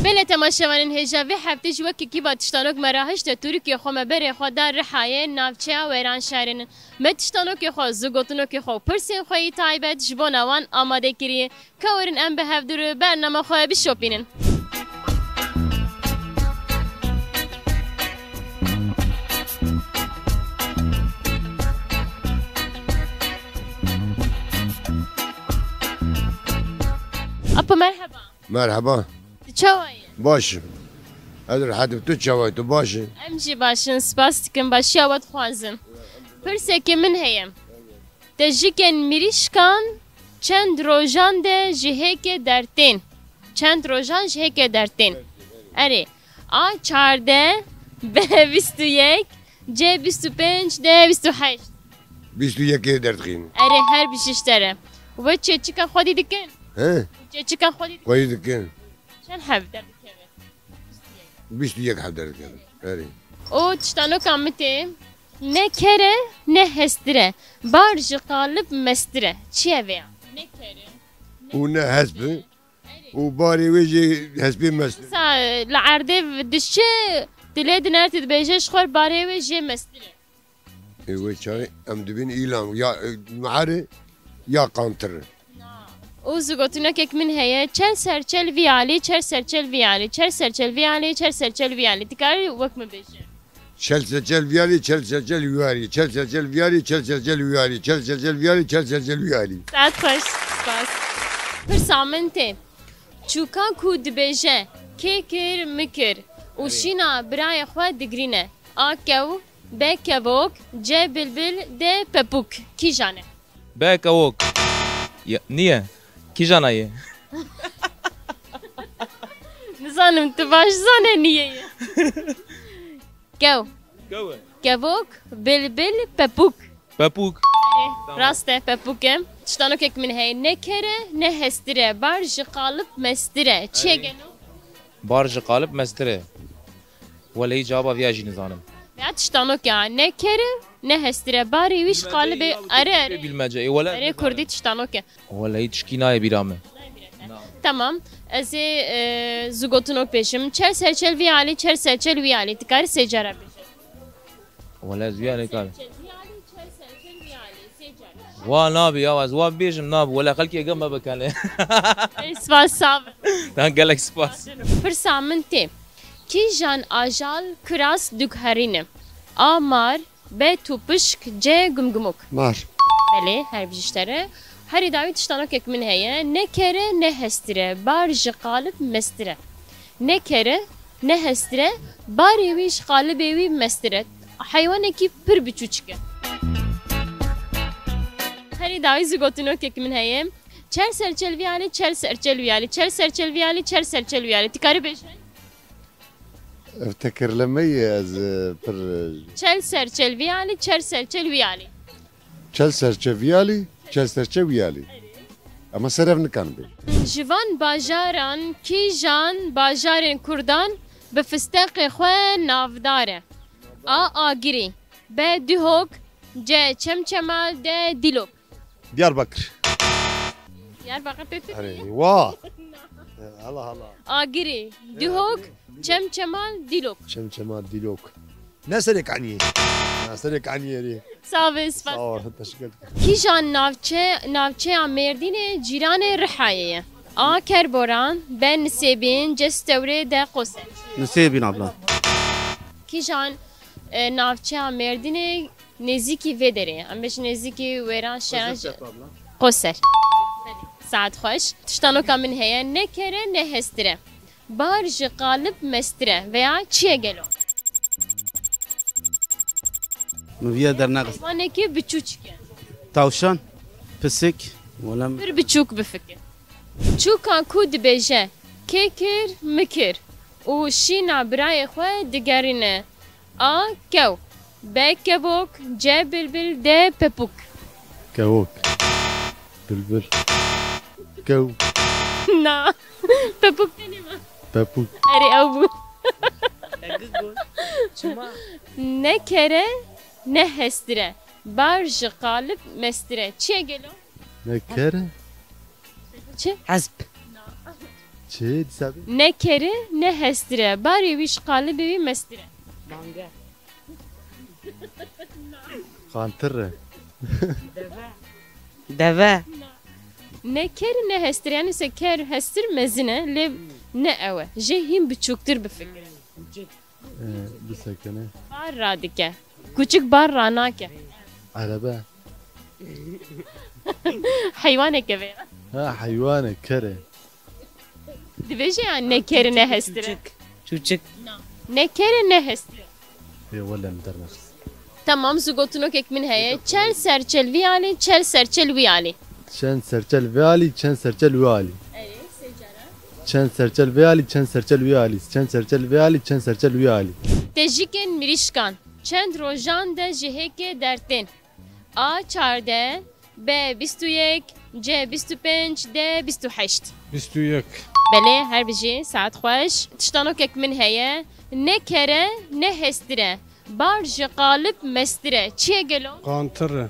بله تماشاوانین هجا وی هفته جو وکی کی با تشتانوک مراهش ده ترکیه خو مبره خو دار رحایه نافچه ویران شهرین متشتانوک خو زگوتنوک خو پرسین خوی تایبت جبون آوان آماده کریه کورن ام به هفدر برنامه خو بشوپینن أبا مرحبا مرحبا تشوي باشم ادر حد تو چوای تو باشه امجي باشن سپاس دکم باشیا ود خوازم پرسکی من هیم تجیکن میریشکان چند روزان ده جهک درتین چند روزان جهک درتین اره آ 14 به 21 ج 25 ده 28 21 درتخین اره هر بیشتره و چه چیکن خودی دکن ها چه چیکن خودی دکن کوي دکن چند حب در دکن 21 حد درتخین اری او تشتانو کامته نه کره نه هستره بارج قالب مستره چیه ویا نه کره و نه حسب و باری ویجی حسبی مثل سا لعرده دشه دلید نرت بیجش خور باره و جه مستره و چای ام دبین ایلان یا معاره یا قانتر او زگوتونه که من هیه چل سرچل ویالی چل سرچل ویالی چل سرچل ویالی چل سرچل ویالی تکاری وقت بیشه چل سرچل ویالی چل سرچل ویالی چل سرچل ویالی چل سرچل ویالی چل سرچل ویالی چل سرچل ویالی ساعت خوش سپاس پرسامنته چوکان کو دبیجه که کر مکر و شینا برای خود دگرینه آکو به کبوک جه بلبل ده پپوک کی جانه باك اوك نيه كي جانايه نزانم تو باش زانه نیه کو قوه کبوک بلبل پپوک بابوك راسته پپوکه تشتانو که من هی نکره نه هستره بارج قالب مستره چیه گنو بارج قالب مستره ولا هي جوابها فيها جي نظام ya tiştano ki ne kere ne hestire bari wiş qalbi are بالمجاي ولا are kurdi tiştano ki ولا هي تشكينايه بيرامه tamam ez zugotunok peşim çer serçel viyali çer serçel viyali tikar secara peşim ولا زويانه قال ونابي يا زواب بيجم ناب ولا خلكي قم بكاله spas sav تان قال لك سباس persaminte ki jan ajal kras dukharine amar be tupışk c gumgumuk مار beli her bijiştere her davet tiştanok ekmin heye ne kere ne hestire barj qalib mestire ne kere ne hestire bari wiş qalib evi mestire hayvan ki pir biçuçke her davet zugotunok ekmin heye çer serçel viyali çer serçel viyali çer serçel viyali çer serçel viyali tikari beş افتكر لما از بر çel serçel viyali çer serçel viyali چل سرچه ویالی چل سرچه ویالی اما صرف نکن بی Jivan bajaran ki jan bajarên Kurdan bi fistexê xwe navdare. A agirî, B dihok, C çemçemal, D dilok. Diyarbakır Diyarbakır peki. hani vah Allah Allah Agirî, dihok, çemçemal, dilok. شمشمات ديلوك نسألك عني نسألك عني يا ري Savê spas. صور تشكر Ki jan navçeya Mêrdînê cîranê Rihayê. A Kerboran, B Nisêbîn, C Stewrê, D Qoser. نسيبين abla. Ki jan navçeya Mêrdînê nêzîkî vê derê. Em bêjin nêzîkî wêran şeran Qoser. Saat xweş. Tiştanoka min heye ne kere ne hestire. Bar ji qalib mestire veya çiye gelo. مفيا درناقص Wanekî biçûçke. tavşan pisik ولا Bir biçûk bifikir. Çûkan ku dibêje kêkir mikir û şîna birayê xwe digerîne. A kew, B kebok, C bilbil, D pepuk. كوك بلبل كو Na. Pepuk deneme. بابوك Eri ew bû. Ne kere ne hestire. Bar ji qalib mestire. Çiye gelo? نكرة Çi? حزب چه دیسابی؟ Ne kere ne hestire. Bari wiş kalıbı vi mestire. Kantır. Deve. Ne kere ne hestire. Yani se ker hestir mezine le ne eve. Jehim biçuktur bifikir. Bu sakene. Bar radike. Küçük bar ranake. Araba. Hayvan ve. Ha hayvanı kere. Diveje yani ne kere ne hestire. Çocuk. Ne kere ne hestire. Valla mdernek. Tamam zugotunok ekmin heye. Çel serçel viyali, çel serçel viyali. Çen serçel ve Ali, çen serçel ve Ali. Evet, secara. Çen serçel ve Ali, çen serçel ve Ali. Çen serçel ve Ali, çen serçel ve Ali. Tejiken mirişkan. Çend rojan de jiheke dertin. A çarde, B 21, C 25, D 28. بستويك بله هر بجي ساعت خوش تشتانو كك من هيا نه كره نه هستره بار قالب مستره چیه گلو؟ قانتر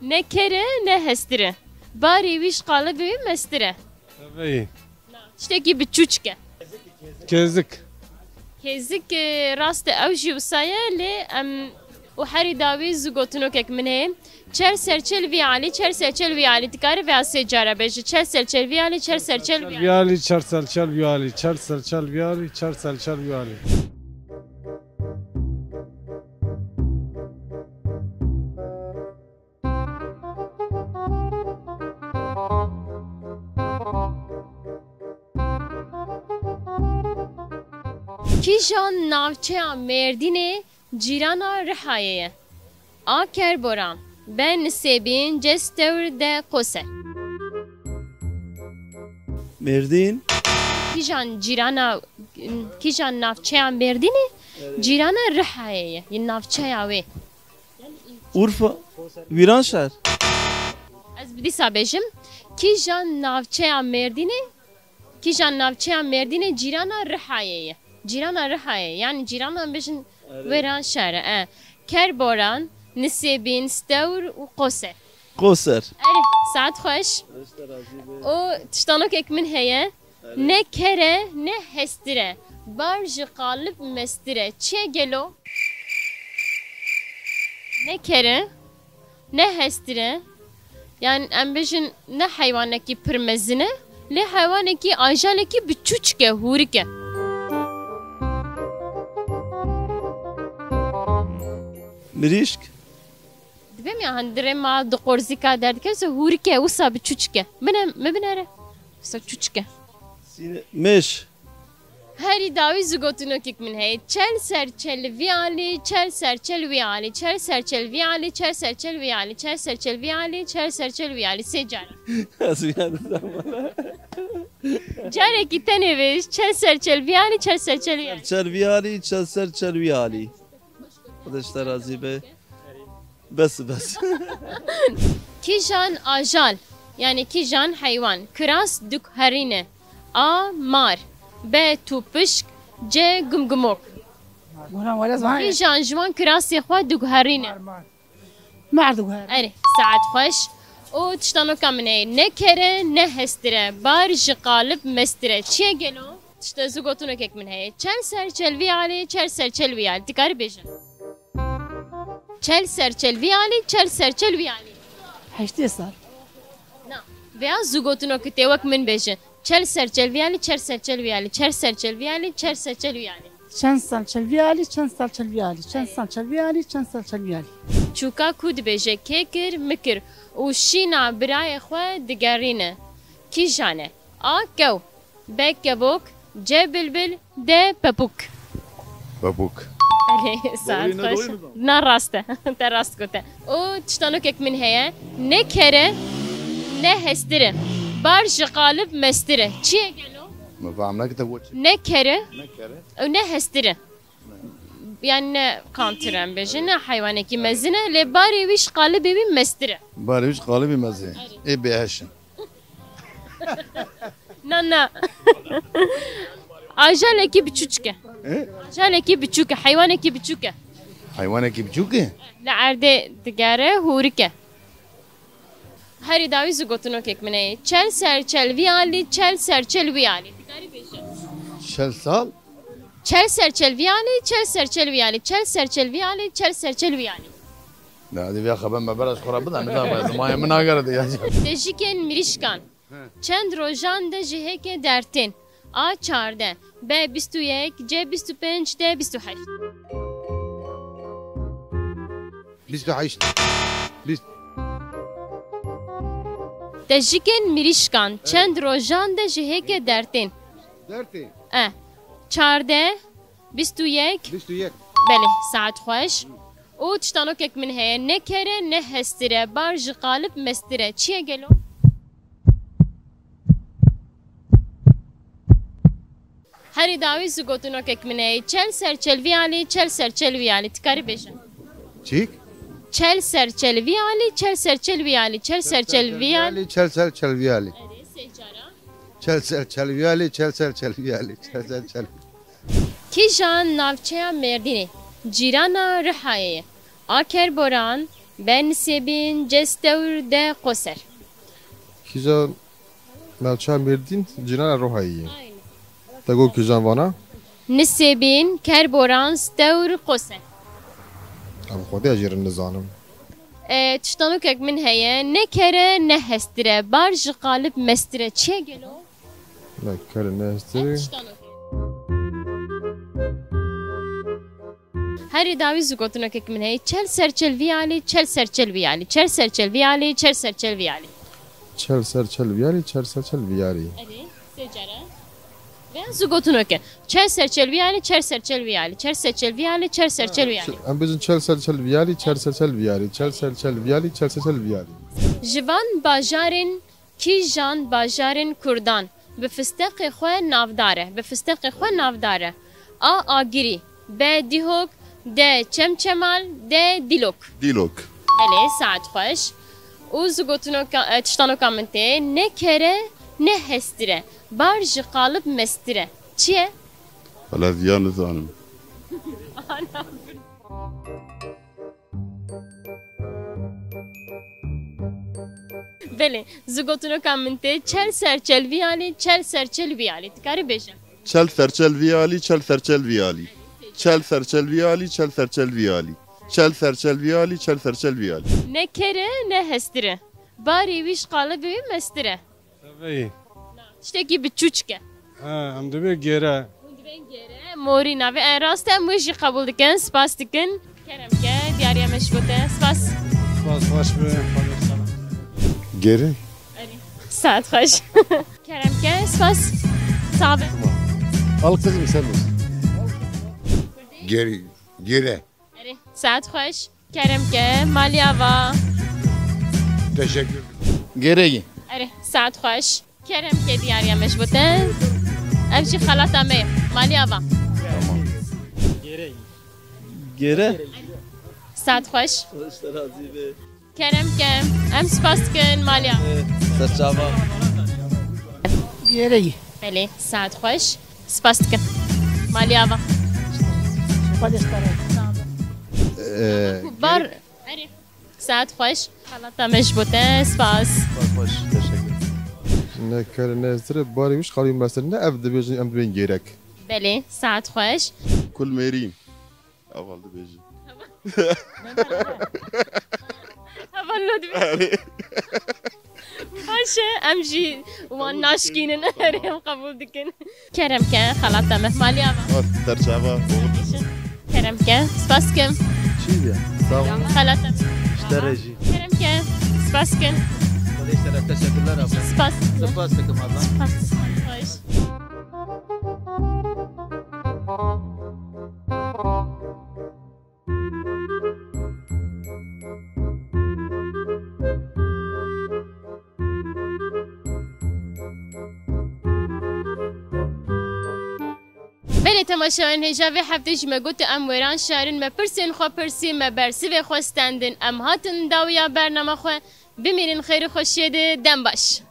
نه کره نه هستره باری ویش قالب وی مستره تبعي تشتكي بتشوچكه كزك كيزك راست اوجي وصايا لي ام وحري داوي زغوتنو كك من هي چر سرچل وی علی چر سرچل وی علی تکار و اسه جاره بجه چر سرچل وی علی چر سرچل وی علی بيالي تشرسل شل بيالي تشرسل شل بيالي تشرسل شل بيالي کیجان ناوچه مردینه جیرانا رحایه آکر برام ben sebin cestevr de kose. Merdin. Kijan navçaya merdini cirana rihayeye yin navçaya ve. Urfa. Viranşehir. Az bir sabejim kijan navçaya merdini cirana rihayeye. Cirana rihayeye yani cirana bejin veran şehre. Kerboran نسيبين ستور وقوسة قوسر. أري ساعات خوش و تشتانوك من هي نكرة نهسترة برج قالب مسترة چه گلو نكرة نهسترة يعني ام بجن نه حيوانكي پرمزنه له حيوانكي آجالكي بچوچكه هوركه مريشك. بهم يا هندري ما دقورزي كادر كيس هوركه وصا بتشوچكه ما بنره وصا تشوچكه مش. هاري داوي زغوتنو كيك من هي چل سر چل ويالي چل سر چل ويالي چل سر چل ويالي چل سر چل ويالي چل سر چل ويالي چل سر چل ويالي سجار جاري كي تنويش چل سر چل ويالي چل سر چل ويالي چل ويالي چل سر چل ويالي. خدش راضي به. بس كيجان آجال يعني كيجان حيوان كراس دك هرينه آ مار ب توبشك ج قمقموك كيجان جوان كراس يخوا دك هرينه ما دغهر أري ساعات خوش او تشتانو كامنه نكره نهستره بارج قالب مستره چيه گلو تشتازو گوتونو كك من هي چل سر چل ويالي چل سر چل ويالي تكار بيجن چل سر چل ویالی چل سر چل ویالی 8 سال نه ویا زوگوتونو که تیوک من بیشن چل سر چل ویالی چل سر چل ویالی چل سر چل ویالی چل سر چل ویالی چند سال چلویالی چند سال چلویالی چند سال چلویالی چند سال چلویالی چوکا کود بیشه ککر مکر و شینا برای خو دگرینه کی جانه آ کو بک کبوک ج بلبل د پپوک Babuk. ساعت خوش نه راسته تا راست گفته او تشتانو کک من هیا نه کره نه هستره بارج قالب مستره چیه گلو ما فهمنا كده وش نه کره او نه هستره yani ne kantırım beje ne hayvanı ki mezine le bari wiş قالب بي مستره باريش قالبي مزي ايه بيهشن نه ajaleki biçuçke ajaleki biçuke hayvaneki biçuke حيوانك بجوكي لعرده دگاره هورکه هری داوی زگوتنو کک منه چل سر چل ویالی چل سر چل ویالی تکاری بیشه شل سال چل سر چل ویالی چل سر چل ویالی چل سر چل ویالی چل سر چل ویالی لا هذه يا خبر ما بلاش خراب بدنا نظام ما من اقرد يا دجیکن میریشکان چند روزان ده جهک درتین آ 14 ب 21 ج 25 د 28 28 دجیکن میریشکان چند روزان ده جهک درتین درتي 14 21 21 بله ساعت خوش او تشتانو کک من هي نکره نه هستره بارج قالب مستره چیه گلو هری داوی زگوتنو کک من هي چل سر چل ویالی چل سر چل ویالی تکاری بیشن تشيك چل سر چل ویالی چل سر چل ویالی چل سر چل ویالی تشلسل تشلفيالي سجارا تشلسل تشلفيالي تشلسل تشلفيالي تشلسل تشل کی جان ناوچه مردینه جیرانا رحایه آکر بوران بن سبین جستور ده قصر كيزان نالشا مردين جنان روحية تقول كيزان وانا نسبین کربوران ستور قصر ام خودي اجير النظام تشتانو کک من هیه نکره نه هستره بارج قالب مستره چیه گلو؟ لا كار الناس تري هری داوی زگوتنو کک من هیه چل سر چل ویالی چل سر چل ویالی چل سر چل ویالی چل سر چل ویالی تشل سر تشل فيالي تشل سر تشل فيالي اره سجاره ve زگوتنو که چل سر چل ویالی چل سر چل ویالی چل سر چل ویالی چل سر چل ویالی ام بزن تشل سر تشل فيالي تشل سر تشل فيالي تشل سر تشل فيالي تشل سر تشل فيالي جوان باجارن کی جان باجارن کردان به فستق خو نافداره به فستق خو نافداره آ آگیری به دیهوک ده چمچمال ده دیلوک ديلوك اله ساعت خوش او زگوتنو تشتانو کامنته نه کره نه هستره بارج قالب مستره چیه؟ ولا زيان زانم بله زگوتنو کامنته چل سر چل ویالی چل سر چل ویالی تکاری بیشم چل سرچل ویالی چل سرچل ویالی چل سرچل ویالی چل سرچل ویالی چل سرچل ویالی چل سرچل ویالی نه کره نه هستره باری ویش قالب مستره Tabii. تشتکی بچوچکه Ha, em dibe gere. موری ناوی راست موشی قبول دکن سپاس دکن کرم که دیاری مشبوطه سپاس Bas baş be. Hadi sana. Geri ساعت خوش کرم که سپاس صعبه al kızım sen de geri geri ساعت خوش کرم که مالیا و teşekkür گرگی اره ساعت خوش کرم که دیاری مشبوطه امشي خلاطه می مالیا و Gere. ساعت خوش Arkadaşlar Azibe. کرم که ام سپاس دکن مالیا Serçava. گیری بله ساعت خوش سپاس دکن مالیا و خودش داره بار اره ساعت خوش خلاطه مشبوطه سپاس Hoş. Teşekkür ederim. ne kar الناس تري باري وش قالوا مثلا نه افد بيجي ام بين جيرك بله ساعت خوش کل میرین اول دو بیجی تولد باشه امجي وان ناشكين اريم قبول دكن كرم كان خلاطه مهمالي ابا سرچاوا كرم كان سباسكم Çiğ Sağ olun. خلاطه İşte reji. كرم كان سباسكم Kardeşlere teşekkürler abla. سباس Sıfır sıkım abla. خوش بله تماشاین هجاوی هفته ما گوت ام ویران شارن ما پرسین خو پرسی ما برسی و خو استندن ام هاتن داویا برنامه خو بمیرین خیر خوشیده دم باش